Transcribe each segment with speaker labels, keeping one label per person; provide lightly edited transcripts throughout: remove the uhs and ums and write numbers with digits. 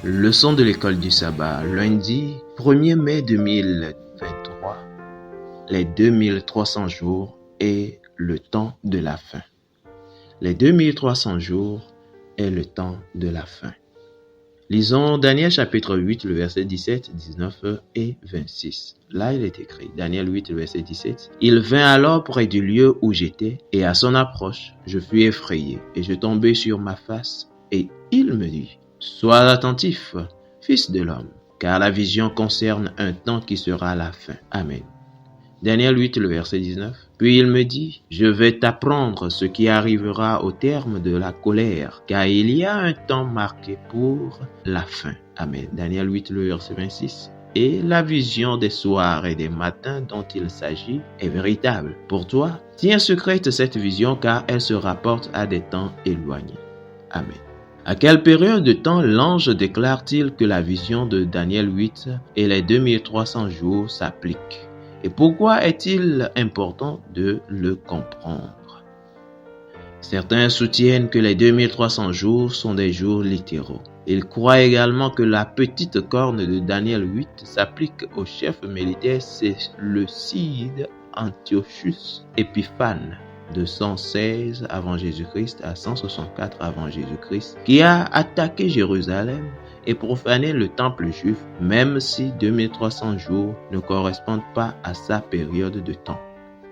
Speaker 1: Leçon de l'école du sabbat, lundi 1er mai 2023, les 2300 jours et le temps de la fin. Les 2300 jours et le temps de la fin. Lisons Daniel chapitre 8, le verset 17, 19 et 26. Là, il est écrit, Daniel 8, le verset 17. « Il vint alors près du lieu où j'étais, et à son approche, je fus effrayé, et je tombai sur ma face, et il me dit, « Sois attentif, fils de l'homme, car la vision concerne un temps qui sera la fin. » Amen. Daniel 8, le verset 19. « Puis il me dit, je vais t'apprendre ce qui arrivera au terme de la colère, car il y a un temps marqué pour la fin. » Amen. Daniel 8, le verset 26. « Et la vision des soirs et des matins dont il s'agit est véritable. Pour toi, tiens secrète cette vision, car elle se rapporte à des temps éloignés. » Amen. À quelle période de temps l'ange déclare-t-il que la vision de Daniel 8 et les 2300 jours s'appliquent? Et pourquoi est-il important de le comprendre? Certains soutiennent que les 2300 jours sont des jours littéraux. Ils croient également que la petite corne de Daniel 8 s'applique au chef militaire Séleucide Antiochus Épiphane de 116 avant Jésus-Christ à 164 avant Jésus-Christ, qui a attaqué Jérusalem et profané le temple juif, même si 2300 jours ne correspondent pas à sa période de temps.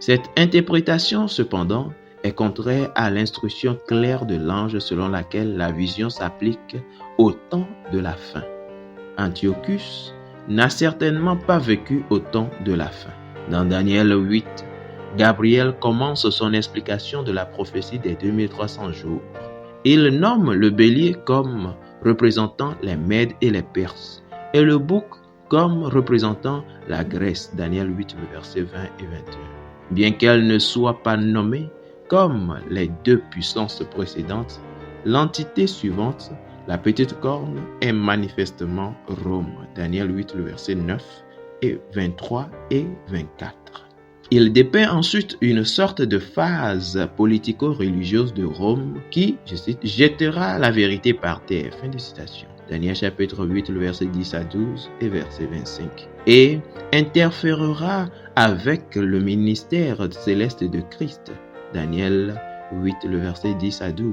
Speaker 1: Cette interprétation, cependant, est contraire à l'instruction claire de l'ange selon laquelle la vision s'applique au temps de la fin. Antiochus n'a certainement pas vécu au temps de la fin. Dans Daniel 8, Gabriel commence son explication de la prophétie des 2300 jours. Il nomme le bélier comme représentant les Mèdes et les Perses, et le bouc comme représentant la Grèce, Daniel 8, le verset 20 et 21. Bien qu'elle ne soit pas nommée comme les deux puissances précédentes, l'entité suivante, la petite corne, est manifestement Rome, Daniel 8, le verset 9 et 23 et 24. Il dépeint ensuite une sorte de phase politico-religieuse de Rome qui, je cite, « jettera la vérité par terre ». Fin de citation. Daniel chapitre 8, le verset 10 à 12 et verset 25. Et interférera avec le ministère céleste de Christ. Daniel 8, le verset 10 à 12.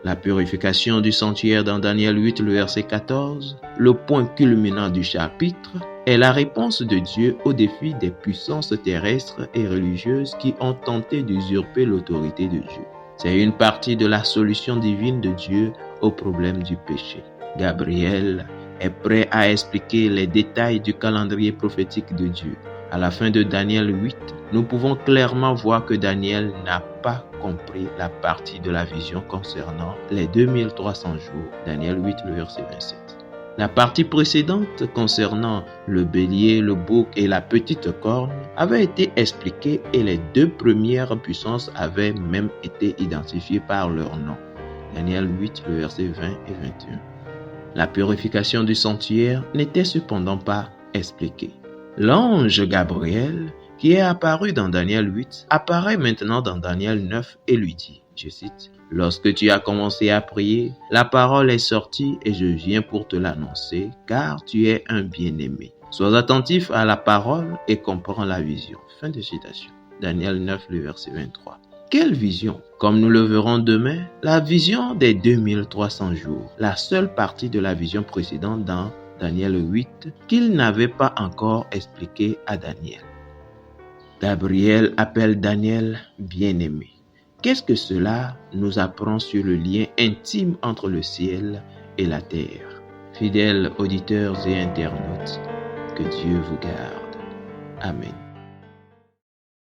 Speaker 1: La purification du sanctuaire dans Daniel 8, le verset 14, le point culminant du chapitre, est la réponse de Dieu au défi des puissances terrestres et religieuses qui ont tenté d'usurper l'autorité de Dieu. C'est une partie de la solution divine de Dieu au problème du péché. Gabriel est prêt à expliquer les détails du calendrier prophétique de Dieu. À la fin de Daniel 8, nous pouvons clairement voir que Daniel n'a pas compris la partie de la vision concernant les 2300 jours. Daniel 8, le verset 27. La partie précédente concernant le bélier, le bouc et la petite corne avait été expliquée et les deux premières puissances avaient même été identifiées par leur nom. Daniel 8, le verset 20 et 21. La purification du sanctuaire n'était cependant pas expliquée. L'ange Gabriel, qui est apparu dans Daniel 8, apparaît maintenant dans Daniel 9 et lui dit, je cite, « Lorsque tu as commencé à prier, la parole est sortie et je viens pour te l'annoncer, car tu es un bien-aimé. Sois attentif à la parole et comprends la vision. » Fin de citation. Daniel 9, le verset 23. Quelle vision? Comme nous le verrons demain, la vision des 2300 jours, la seule partie de la vision précédente dans Daniel 8 qu'il n'avait pas encore expliqué à Daniel. Gabriel appelle Daniel bien-aimé. Qu'est-ce que cela nous apprend sur le lien intime entre le ciel et la terre? Fidèles auditeurs et internautes, que Dieu vous garde. Amen.